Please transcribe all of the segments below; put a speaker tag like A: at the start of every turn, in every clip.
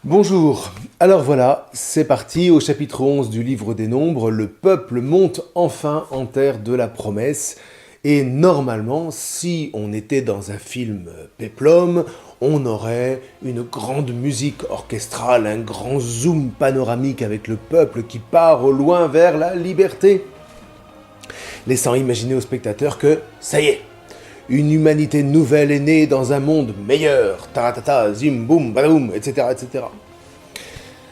A: Bonjour, alors voilà, c'est parti, au chapitre 11 du livre des Nombres, le peuple monte enfin en terre de la promesse, et normalement, si on était dans un film péplum, on aurait une grande musique orchestrale, un grand zoom panoramique avec le peuple qui part au loin vers la liberté, laissant imaginer au spectateur que, ça y est, une humanité nouvelle est née dans un monde meilleur, taratata, zim, boum, badaboum, etc., etc.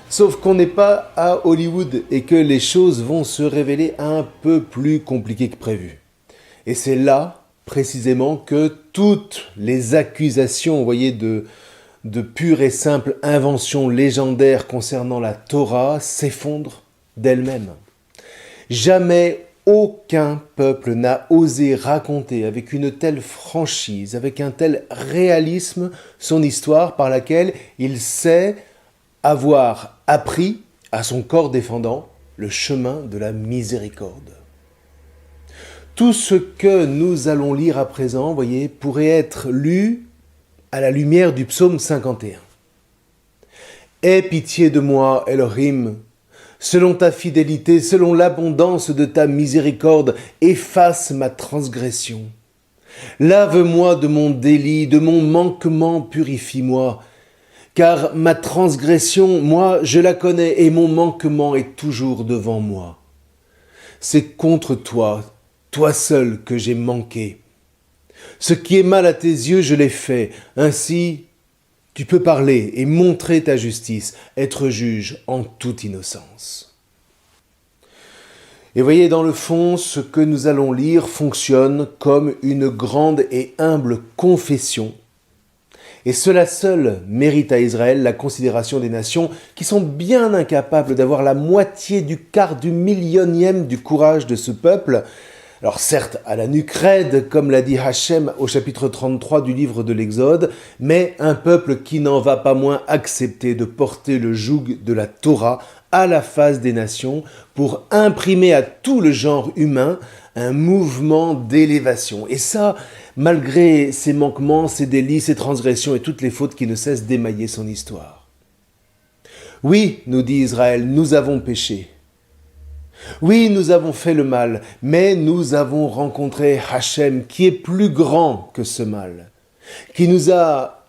A: Sauf qu'on n'est pas à Hollywood et que les choses vont se révéler un peu plus compliquées que prévu. Et c'est là, précisément, que toutes les accusations, vous voyez, de pure et simple invention légendaire concernant la Torah s'effondrent d'elles-mêmes. Jamais aucun peuple n'a osé raconter avec une telle franchise, avec un tel réalisme, son histoire par laquelle il sait avoir appris à son corps défendant le chemin de la miséricorde. Tout ce que nous allons lire à présent, vous voyez, pourrait être lu à la lumière du psaume 51. Aie pitié de moi, Elohim, selon ta fidélité, selon l'abondance de ta miséricorde, efface ma transgression. Lave-moi de mon délit, de mon manquement, purifie-moi. Car ma transgression, moi, je la connais et mon manquement est toujours devant moi. C'est contre toi, toi seul, que j'ai manqué. Ce qui est mal à tes yeux, je l'ai fait. Ainsi, tu peux parler et montrer ta justice, être juge en toute innocence. Et voyez, dans le fond, ce que nous allons lire fonctionne comme une grande et humble confession. Et cela seul mérite à Israël la considération des nations qui sont bien incapables d'avoir la moitié du quart du millionième du courage de ce peuple. Alors certes, à la nuque raide, comme l'a dit Hachem au chapitre 33 du livre de l'Exode, mais un peuple qui n'en va pas moins accepter de porter le joug de la Torah à la face des nations pour imprimer à tout le genre humain un mouvement d'élévation. Et ça, malgré ses manquements, ses délits, ses transgressions et toutes les fautes qui ne cessent d'émailler son histoire. Oui, nous dit Israël, nous avons péché. Oui, nous avons fait le mal, mais nous avons rencontré Hachem qui est plus grand que ce mal, qui nous a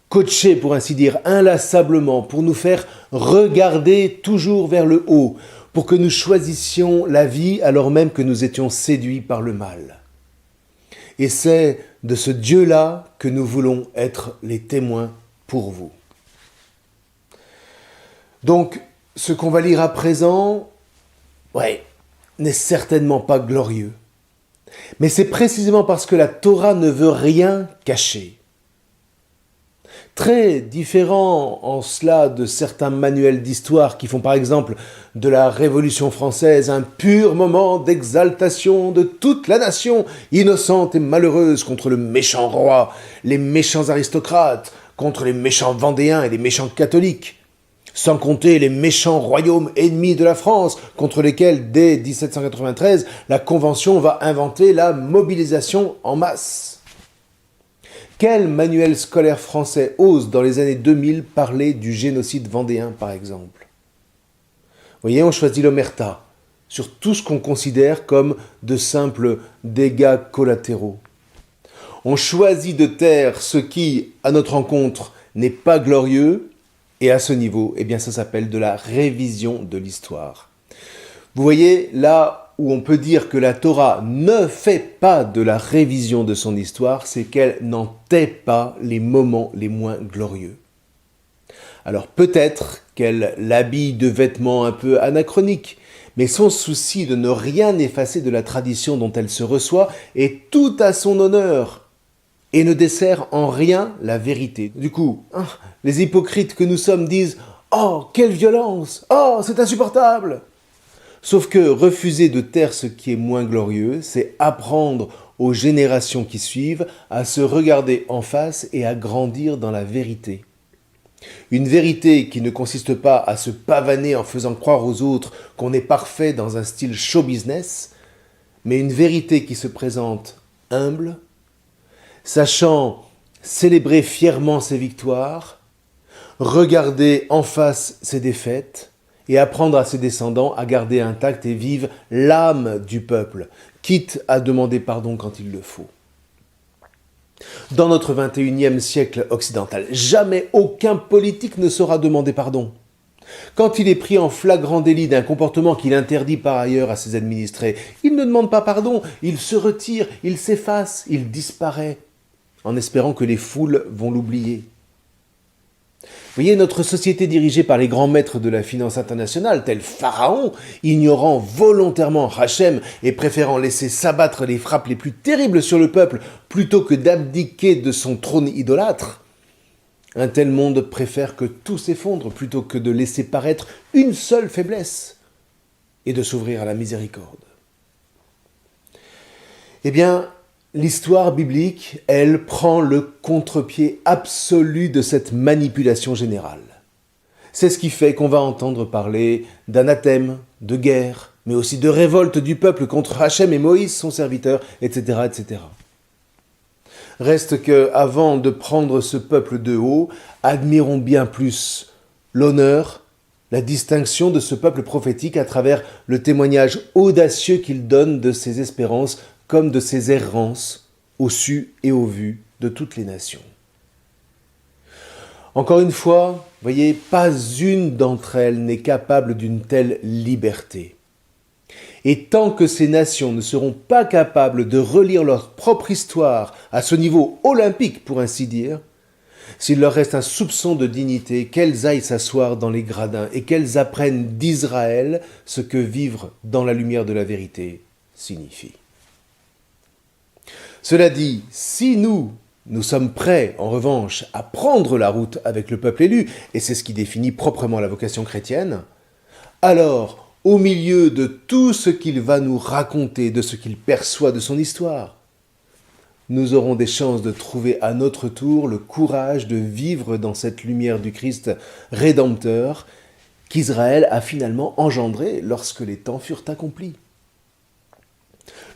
A: coachés, pour ainsi dire, inlassablement, pour nous faire regarder toujours vers le haut, pour que nous choisissions la vie alors même que nous étions séduits par le mal. Et c'est de ce Dieu-là que nous voulons être les témoins pour vous. Donc, ce qu'on va lire à présent, n'est certainement pas glorieux. Mais c'est précisément parce que la Torah ne veut rien cacher. Très différent en cela de certains manuels d'histoire qui font par exemple de la Révolution française un pur moment d'exaltation de toute la nation, innocente et malheureuse contre le méchant roi, les méchants aristocrates, contre les méchants vendéens et les méchants catholiques, sans compter les méchants royaumes ennemis de la France, contre lesquels, dès 1793, la Convention va inventer la mobilisation en masse. Quel manuel scolaire français ose, dans les années 2000, parler du génocide vendéen, par exemple ? Vous voyez, on choisit l'omerta sur tout ce qu'on considère comme de simples dégâts collatéraux. On choisit de taire ce qui, à notre rencontre, n'est pas glorieux, et à ce niveau, eh bien, ça s'appelle de la révision de l'histoire. Vous voyez, là où on peut dire que la Torah ne fait pas de la révision de son histoire, c'est qu'elle n'en tait pas les moments les moins glorieux. Alors peut-être qu'elle l'habille de vêtements un peu anachroniques, mais son souci de ne rien effacer de la tradition dont elle se reçoit est tout à son honneur et ne dessert en rien la vérité. Du coup, les hypocrites que nous sommes disent « Oh, quelle violence! Oh, c'est insupportable !» Sauf que refuser de taire ce qui est moins glorieux, c'est apprendre aux générations qui suivent à se regarder en face et à grandir dans la vérité. Une vérité qui ne consiste pas à se pavaner en faisant croire aux autres qu'on est parfait dans un style show business, mais une vérité qui se présente humble, sachant célébrer fièrement ses victoires, regarder en face ses défaites et apprendre à ses descendants à garder intacte et vive l'âme du peuple, quitte à demander pardon quand il le faut. Dans notre 21e siècle occidental, jamais aucun politique ne saura demander pardon. Quand il est pris en flagrant délit d'un comportement qu'il interdit par ailleurs à ses administrés, il ne demande pas pardon, il se retire, il s'efface, il disparaît, en espérant que les foules vont l'oublier. Vous voyez, notre société dirigée par les grands maîtres de la finance internationale, tels Pharaon, ignorant volontairement Hachem et préférant laisser s'abattre les frappes les plus terribles sur le peuple plutôt que d'abdiquer de son trône idolâtre, un tel monde préfère que tout s'effondre plutôt que de laisser paraître une seule faiblesse et de s'ouvrir à la miséricorde. Eh bien, l'histoire biblique, elle, prend le contre-pied absolu de cette manipulation générale. C'est ce qui fait qu'on va entendre parler d'anathème, de guerre, mais aussi de révolte du peuple contre Hachem et Moïse, son serviteur, etc., etc. Reste que, avant de prendre ce peuple de haut, admirons bien plus l'honneur, la distinction de ce peuple prophétique à travers le témoignage audacieux qu'il donne de ses espérances comme de ses errances au su et au vu de toutes les nations. Encore une fois, voyez, pas une d'entre elles n'est capable d'une telle liberté. Et tant que ces nations ne seront pas capables de relire leur propre histoire à ce niveau olympique, pour ainsi dire, s'il leur reste un soupçon de dignité, qu'elles aillent s'asseoir dans les gradins et qu'elles apprennent d'Israël ce que vivre dans la lumière de la vérité signifie. Cela dit, si nous sommes prêts, en revanche, à prendre la route avec le peuple élu, et c'est ce qui définit proprement la vocation chrétienne, alors, au milieu de tout ce qu'il va nous raconter, de ce qu'il perçoit de son histoire, nous aurons des chances de trouver à notre tour le courage de vivre dans cette lumière du Christ rédempteur qu'Israël a finalement engendré lorsque les temps furent accomplis.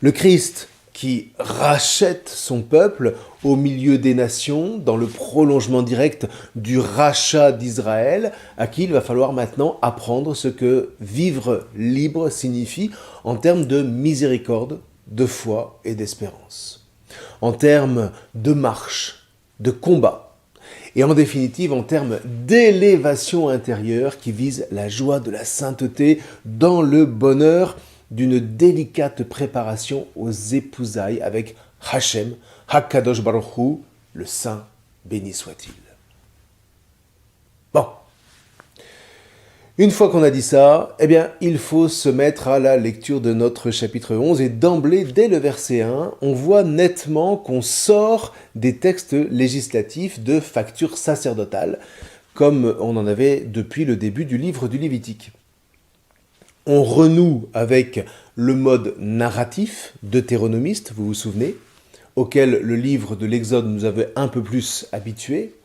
A: Le Christ qui rachète son peuple au milieu des nations, dans le prolongement direct du rachat d'Israël, à qui il va falloir maintenant apprendre ce que vivre libre signifie en termes de miséricorde, de foi et d'espérance, en termes de marche, de combat, et en définitive en termes d'élévation intérieure qui vise la joie de la sainteté dans le bonheur d'une délicate préparation aux épousailles avec Hachem, Hakadosh Baruch Hu, le Saint, béni soit-il. Bon. Une fois qu'on a dit ça, eh bien, il faut se mettre à la lecture de notre chapitre 11 et d'emblée, dès le verset 1, on voit nettement qu'on sort des textes législatifs de facture sacerdotale, comme on en avait depuis le début du livre du Lévitique. On renoue avec le mode narratif deutéronomiste, vous vous souvenez, auquel le livre de l'Exode nous avait un peu plus habitués.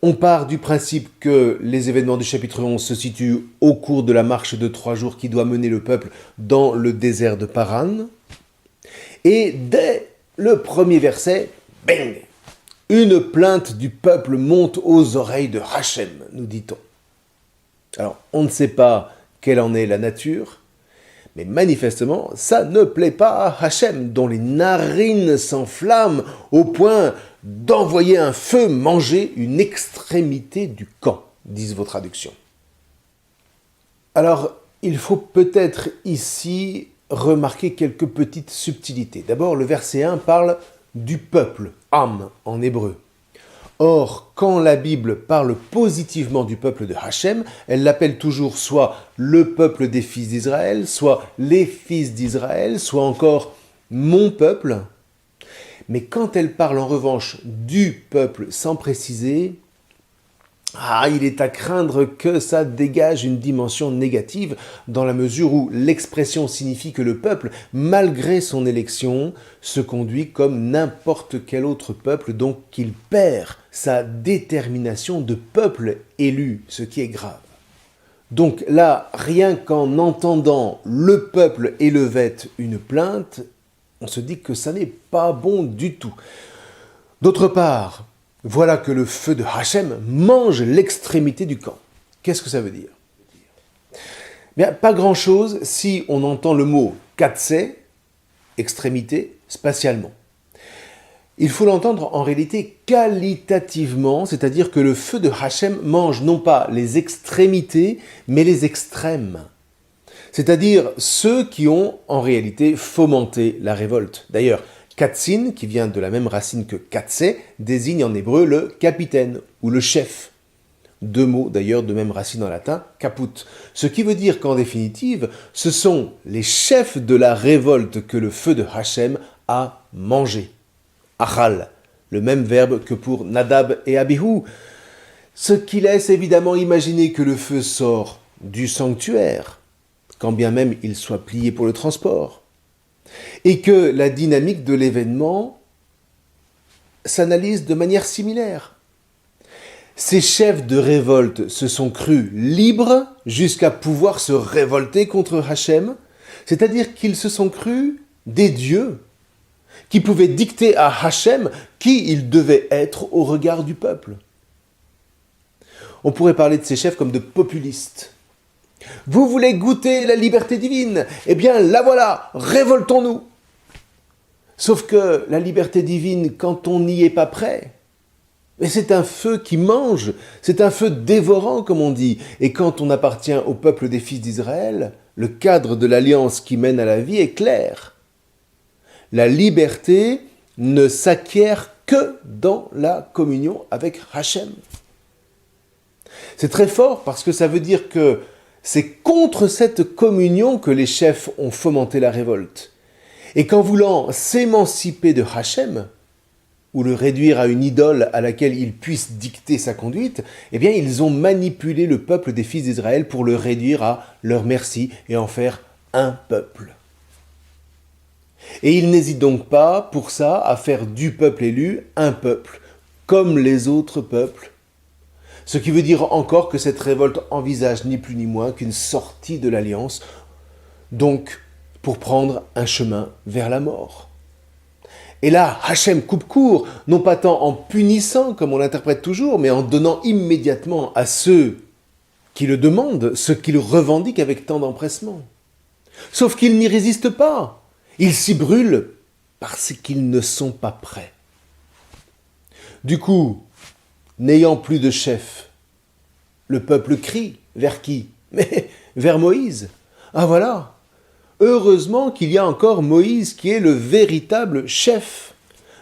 A: On part du principe que les événements du chapitre 11 se situent au cours de la marche de 3 jours qui doit mener le peuple dans le désert de Paran. Et dès le premier verset, bang, une plainte du peuple monte aux oreilles de Hachem, nous dit-on. Alors, on ne sait pas quelle en est la nature, mais manifestement, ça ne plaît pas à Hachem, dont les narines s'enflamment au point d'envoyer un feu manger une extrémité du camp, disent vos traductions. Alors, il faut peut-être ici remarquer quelques petites subtilités. D'abord, le verset 1 parle du peuple, Am en hébreu. Or, quand la Bible parle positivement du peuple de Hachem, elle l'appelle toujours soit le peuple des fils d'Israël, soit les fils d'Israël, soit encore mon peuple. Mais quand elle parle en revanche du peuple sans préciser, il est à craindre que ça dégage une dimension négative dans la mesure où l'expression signifie que le peuple, malgré son élection, se conduit comme n'importe quel autre peuple, donc qu'il perd sa détermination de peuple élu, ce qui est grave. Donc là, rien qu'en entendant le peuple élevait une plainte, on se dit que ça n'est pas bon du tout. D'autre part, voilà que le feu de Hachem mange l'extrémité du camp. Qu'est-ce que ça veut dire? Bien, pas grand-chose si on entend le mot katsé, extrémité, spatialement. Il faut l'entendre en réalité qualitativement, c'est-à-dire que le feu de Hachem mange non pas les extrémités, mais les extrêmes. C'est-à-dire ceux qui ont en réalité fomenté la révolte. D'ailleurs, Katsin, qui vient de la même racine que Katsé, désigne en hébreu le capitaine ou le chef. Deux mots d'ailleurs de même racine en latin, caput. Ce qui veut dire qu'en définitive, ce sont les chefs de la révolte que le feu de Hachem a mangé. Achal, le même verbe que pour Nadab et Abihu, ce qui laisse évidemment imaginer que le feu sort du sanctuaire, quand bien même il soit plié pour le transport, et que la dynamique de l'événement s'analyse de manière similaire. Ces chefs de révolte se sont crus libres jusqu'à pouvoir se révolter contre Hachem, c'est-à-dire qu'ils se sont crus des dieux, qui pouvaient dicter à Hachem qui il devait être au regard du peuple. On pourrait parler de ces chefs comme de populistes. Vous voulez goûter la liberté divine? Eh bien, la voilà, révoltons-nous. Sauf que la liberté divine, quand on n'y est pas prêt, mais c'est un feu qui mange, c'est un feu dévorant, comme on dit. Et quand on appartient au peuple des fils d'Israël, le cadre de l'alliance qui mène à la vie est clair. La liberté ne s'acquiert que dans la communion avec Hachem. C'est très fort parce que ça veut dire que c'est contre cette communion que les chefs ont fomenté la révolte. Et qu'en voulant s'émanciper de Hachem, ou le réduire à une idole à laquelle il puisse dicter sa conduite, eh bien ils ont manipulé le peuple des fils d'Israël pour le réduire à leur merci et en faire un peuple. Et ils n'hésitent donc pas, pour ça, à faire du peuple élu un peuple, comme les autres peuples. Ce qui veut dire encore que cette révolte envisage ni plus ni moins qu'une sortie de l'alliance, donc pour prendre un chemin vers la mort. Et là, Hachem coupe court, non pas tant en punissant, comme on l'interprète toujours, mais en donnant immédiatement à ceux qui le demandent ce qu'ils revendiquent avec tant d'empressement. Sauf qu'ils n'y résistent pas. Ils s'y brûlent parce qu'ils ne sont pas prêts. Du coup, n'ayant plus de chef, le peuple crie vers qui? Mais vers Moïse. Ah voilà! Heureusement qu'il y a encore Moïse qui est le véritable chef,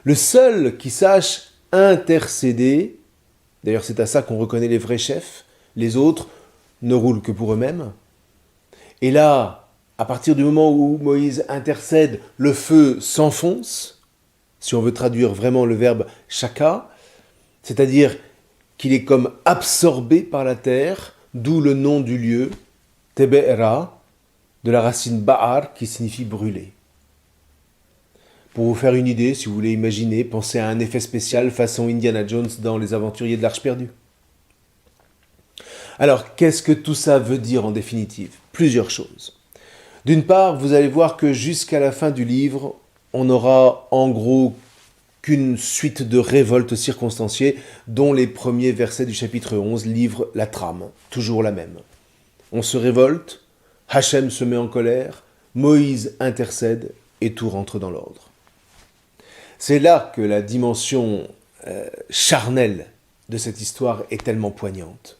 A: le seul qui sache intercéder. D'ailleurs, c'est à ça qu'on reconnaît les vrais chefs. Les autres ne roulent que pour eux-mêmes. Et là, à partir du moment où Moïse intercède, le feu s'enfonce, si on veut traduire vraiment le verbe shaka, c'est-à-dire qu'il est comme absorbé par la terre, d'où le nom du lieu, Tebe'era, de la racine ba'ar qui signifie brûler. Pour vous faire une idée, si vous voulez imaginer, pensez à un effet spécial façon Indiana Jones dans Les Aventuriers de l'Arche perdue. Alors, qu'est-ce que tout ça veut dire en définitive? Plusieurs choses. D'une part, vous allez voir que jusqu'à la fin du livre, on n'aura en gros qu'une suite de révoltes circonstanciées dont les premiers versets du chapitre 11 livrent la trame, toujours la même. On se révolte, Hachem se met en colère, Moïse intercède et tout rentre dans l'ordre. C'est là que la dimension charnelle de cette histoire est tellement poignante.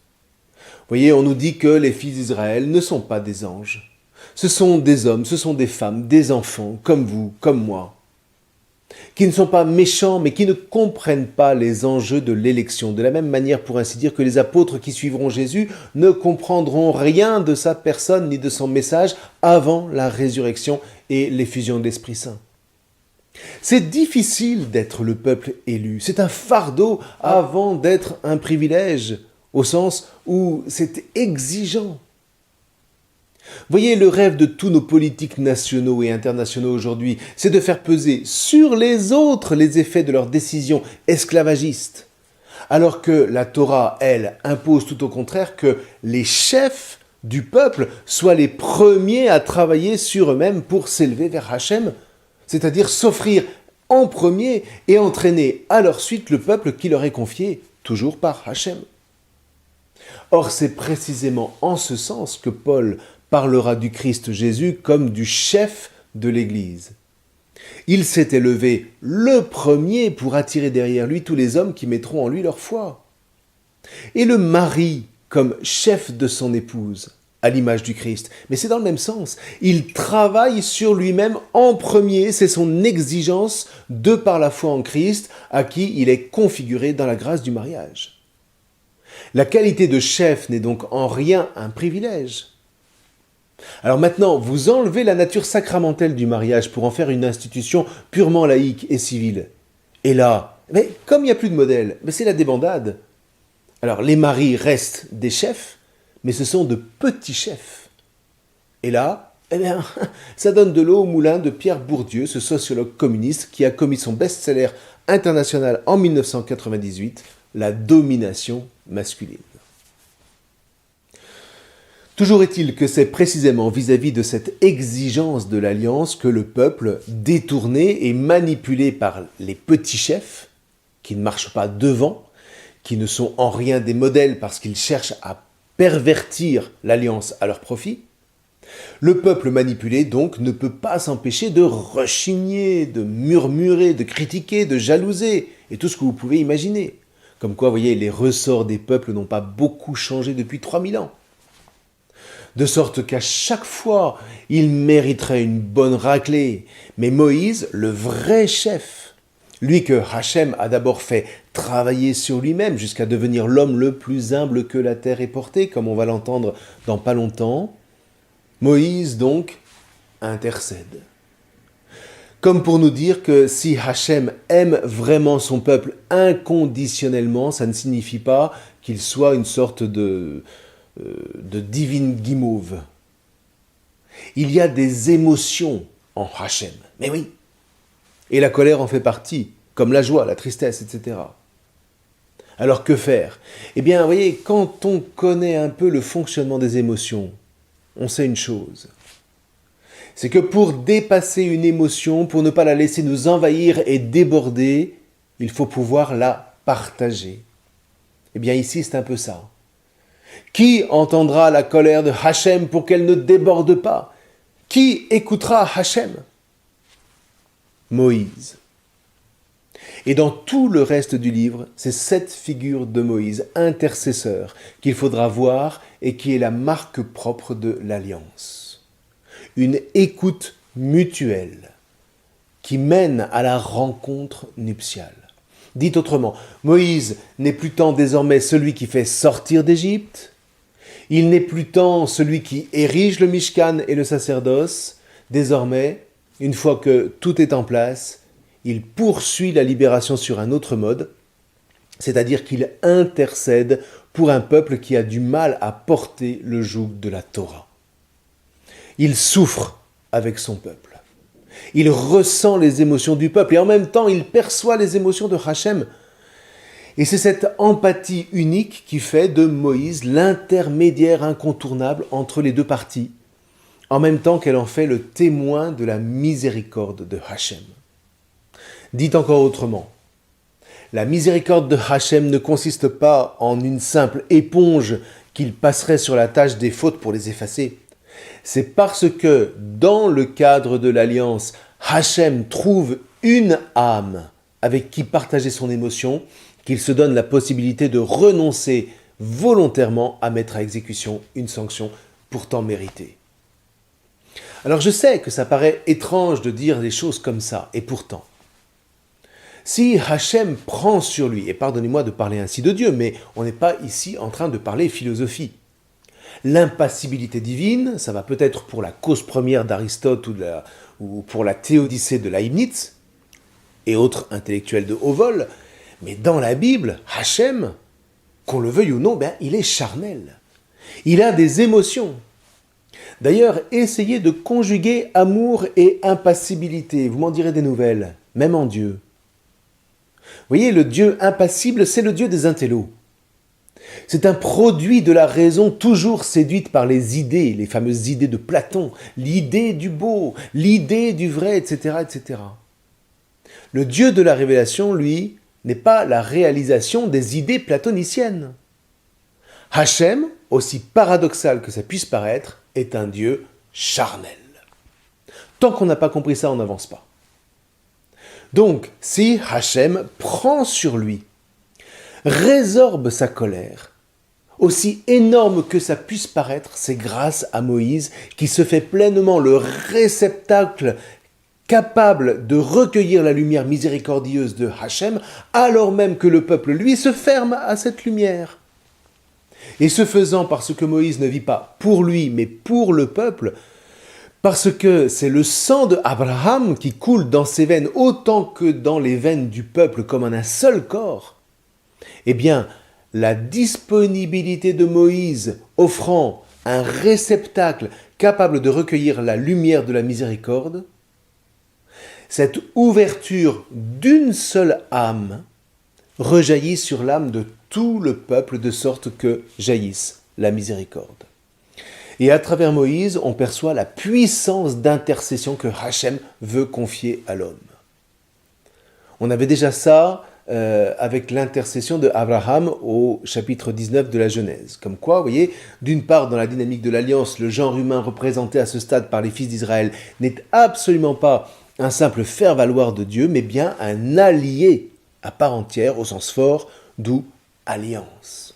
A: Vous voyez, on nous dit que les fils d'Israël ne sont pas des anges. Ce sont des hommes, ce sont des femmes, des enfants, comme vous, comme moi, qui ne sont pas méchants, mais qui ne comprennent pas les enjeux de l'élection. De la même manière, pour ainsi dire, que les apôtres qui suivront Jésus ne comprendront rien de sa personne ni de son message avant la résurrection et l'effusion de l'Esprit Saint. C'est difficile d'être le peuple élu. C'est un fardeau avant d'être un privilège, au sens où c'est exigeant. Voyez, le rêve de tous nos politiques nationaux et internationaux aujourd'hui, c'est de faire peser sur les autres les effets de leurs décisions esclavagistes. Alors que la Torah, elle, impose tout au contraire que les chefs du peuple soient les premiers à travailler sur eux-mêmes pour s'élever vers Hachem, c'est-à-dire s'offrir en premier et entraîner à leur suite le peuple qui leur est confié, toujours par Hachem. Or, c'est précisément en ce sens que Paul parlera du Christ Jésus comme du chef de l'Église. Il s'est élevé le premier pour attirer derrière lui tous les hommes qui mettront en lui leur foi. Et le mari comme chef de son épouse, à l'image du Christ. Mais c'est dans le même sens. Il travaille sur lui-même en premier, c'est son exigence de par la foi en Christ à qui il est configuré dans la grâce du mariage. La qualité de chef n'est donc en rien un privilège. Alors maintenant, vous enlevez la nature sacramentelle du mariage pour en faire une institution purement laïque et civile. Et là, mais comme il n'y a plus de modèle, c'est la débandade. Alors les maris restent des chefs, mais ce sont de petits chefs. Et là, ça donne de l'eau au moulin de Pierre Bourdieu, ce sociologue communiste qui a commis son best-seller international en 1998, La domination masculine. Toujours est-il que c'est précisément vis-à-vis de cette exigence de l'alliance que le peuple, détourné et manipulé par les petits chefs, qui ne marchent pas devant, qui ne sont en rien des modèles parce qu'ils cherchent à pervertir l'alliance à leur profit, le peuple manipulé donc ne peut pas s'empêcher de rechigner, de murmurer, de critiquer, de jalouser, et tout ce que vous pouvez imaginer. Comme quoi, vous voyez, les ressorts des peuples n'ont pas beaucoup changé depuis 3000 ans. De sorte qu'à chaque fois, il mériterait une bonne raclée. Mais Moïse, le vrai chef, lui que Hachem a d'abord fait travailler sur lui-même jusqu'à devenir l'homme le plus humble que la terre ait porté, comme on va l'entendre dans pas longtemps, Moïse donc intercède. Comme pour nous dire que si Hachem aime vraiment son peuple inconditionnellement, ça ne signifie pas qu'il soit une sorte de divine guimauve. Il y a des émotions en Hachem, mais oui. Et la colère en fait partie, comme la joie, la tristesse, etc. Alors que faire ? Eh bien, vous voyez, quand on connaît un peu le fonctionnement des émotions, on sait une chose. C'est que pour dépasser une émotion, pour ne pas la laisser nous envahir et déborder, il faut pouvoir la partager. Eh bien ici, c'est un peu ça. Qui entendra la colère de Hachem pour qu'elle ne déborde pas ? Qui écoutera Hachem ? Moïse. Et dans tout le reste du livre, c'est cette figure de Moïse, intercesseur, qu'il faudra voir et qui est la marque propre de l'alliance. Une écoute mutuelle qui mène à la rencontre nuptiale. Dit autrement, Moïse n'est plus tant désormais celui qui fait sortir d'Égypte, il n'est plus tant celui qui érige le Mishkan et le sacerdoce. Désormais, une fois que tout est en place, il poursuit la libération sur un autre mode, c'est-à-dire qu'il intercède pour un peuple qui a du mal à porter le joug de la Torah. Il souffre avec son peuple. Il ressent les émotions du peuple et en même temps, il perçoit les émotions de Hachem. Et c'est cette empathie unique qui fait de Moïse l'intermédiaire incontournable entre les deux parties, en même temps qu'elle en fait le témoin de la miséricorde de Hachem. Dit encore autrement, la miséricorde de Hachem ne consiste pas en une simple éponge qu'il passerait sur la tâche des fautes pour les effacer. C'est parce que, dans le cadre de l'alliance, Hachem trouve une âme avec qui partager son émotion, qu'il se donne la possibilité de renoncer volontairement à mettre à exécution une sanction pourtant méritée. Alors je sais que ça paraît étrange de dire des choses comme ça, et pourtant, si Hachem prend sur lui, et pardonnez-moi de parler ainsi de Dieu, mais on n'est pas ici en train de parler philosophie. L'impassibilité divine, ça va peut-être pour la cause première d'Aristote ou pour la théodicée de Leibniz, et autres intellectuels de haut vol, mais dans la Bible, Hachem, qu'on le veuille ou non, il est charnel. Il a des émotions. D'ailleurs, essayez de conjuguer amour et impassibilité. Vous m'en direz des nouvelles, même en Dieu. Vous voyez, le Dieu impassible, c'est le Dieu des intellos. C'est un produit de la raison toujours séduite par les idées, les fameuses idées de Platon, l'idée du beau, l'idée du vrai, etc., etc. Le Dieu de la révélation, lui, n'est pas la réalisation des idées platoniciennes. Hachem, aussi paradoxal que ça puisse paraître, est un Dieu charnel. Tant qu'on n'a pas compris ça, on n'avance pas. Donc, si Hachem prend sur lui, résorbe sa colère, aussi énorme que ça puisse paraître, c'est grâce à Moïse qui se fait pleinement le réceptacle capable de recueillir la lumière miséricordieuse de Hachem, alors même que le peuple, lui, se ferme à cette lumière. Et ce faisant, parce que Moïse ne vit pas pour lui, mais pour le peuple, parce que c'est le sang de Abraham qui coule dans ses veines autant que dans les veines du peuple comme en un seul corps, eh bien, la disponibilité de Moïse offrant un réceptacle capable de recueillir la lumière de la miséricorde, cette ouverture d'une seule âme rejaillit sur l'âme de tout le peuple de sorte que jaillisse la miséricorde. Et à travers Moïse, on perçoit la puissance d'intercession que Hachem veut confier à l'homme. On avait déjà ça avec l'intercession de Abraham au chapitre 19 de la Genèse. Comme quoi, vous voyez, d'une part, dans la dynamique de l'Alliance, le genre humain représenté à ce stade par les fils d'Israël n'est absolument pas un simple faire-valoir de Dieu, mais bien un allié à part entière, au sens fort, d'où alliance.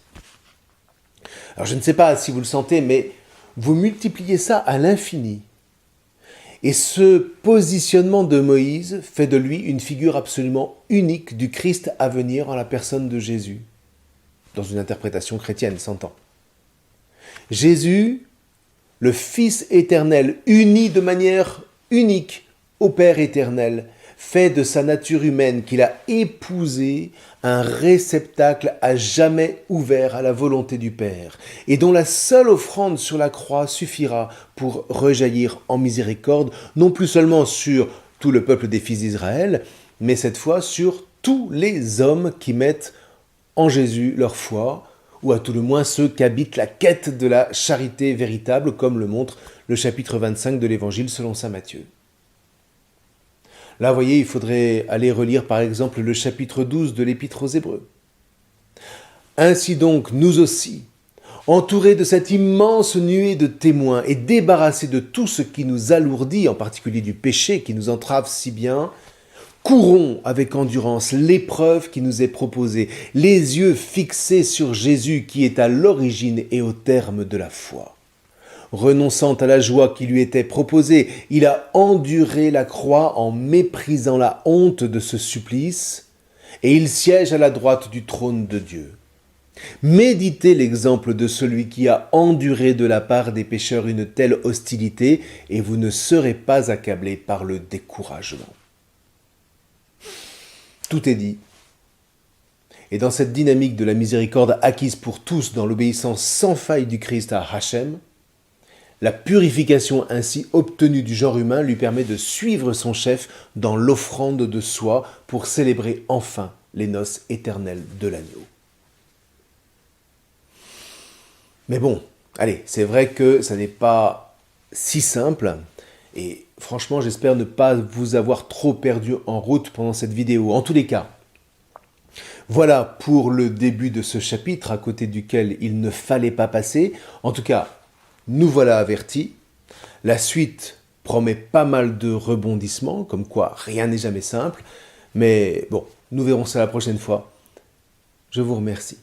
A: Alors je ne sais pas si vous le sentez, mais vous multipliez ça à l'infini. Et ce positionnement de Moïse fait de lui une figure absolument unique du Christ à venir en la personne de Jésus, dans une interprétation chrétienne, s'entend. Jésus, le Fils éternel, uni de manière unique au Père éternel, fait de sa nature humaine qu'il a épousée un réceptacle à jamais ouvert à la volonté du Père, et dont la seule offrande sur la croix suffira pour rejaillir en miséricorde, non plus seulement sur tout le peuple des fils d'Israël, mais cette fois sur tous les hommes qui mettent en Jésus leur foi, ou à tout le moins ceux qu'habite la quête de la charité véritable, comme le montre le chapitre 25 de l'Évangile selon saint Matthieu. Là, vous voyez, il faudrait aller relire par exemple le chapitre 12 de l'Épître aux Hébreux. Ainsi donc, nous aussi, entourés de cette immense nuée de témoins et débarrassés de tout ce qui nous alourdit, en particulier du péché qui nous entrave si bien, courons avec endurance l'épreuve qui nous est proposée, les yeux fixés sur Jésus qui est à l'origine et au terme de la foi. Renonçant à la joie qui lui était proposée, il a enduré la croix en méprisant la honte de ce supplice, et il siège à la droite du trône de Dieu. Méditez l'exemple de celui qui a enduré de la part des pécheurs une telle hostilité, et vous ne serez pas accablés par le découragement. Tout est dit. Et dans cette dynamique de la miséricorde acquise pour tous dans l'obéissance sans faille du Christ à Hachem, la purification ainsi obtenue du genre humain lui permet de suivre son chef dans l'offrande de soi pour célébrer enfin les noces éternelles de l'agneau. Mais bon, allez, c'est vrai que ça n'est pas si simple et franchement j'espère ne pas vous avoir trop perdu en route pendant cette vidéo. En tous les cas, voilà pour le début de ce chapitre à côté duquel il ne fallait pas passer. En tout cas, nous voilà avertis. La suite promet pas mal de rebondissements, comme quoi rien n'est jamais simple. Mais bon, nous verrons ça la prochaine fois. Je vous remercie.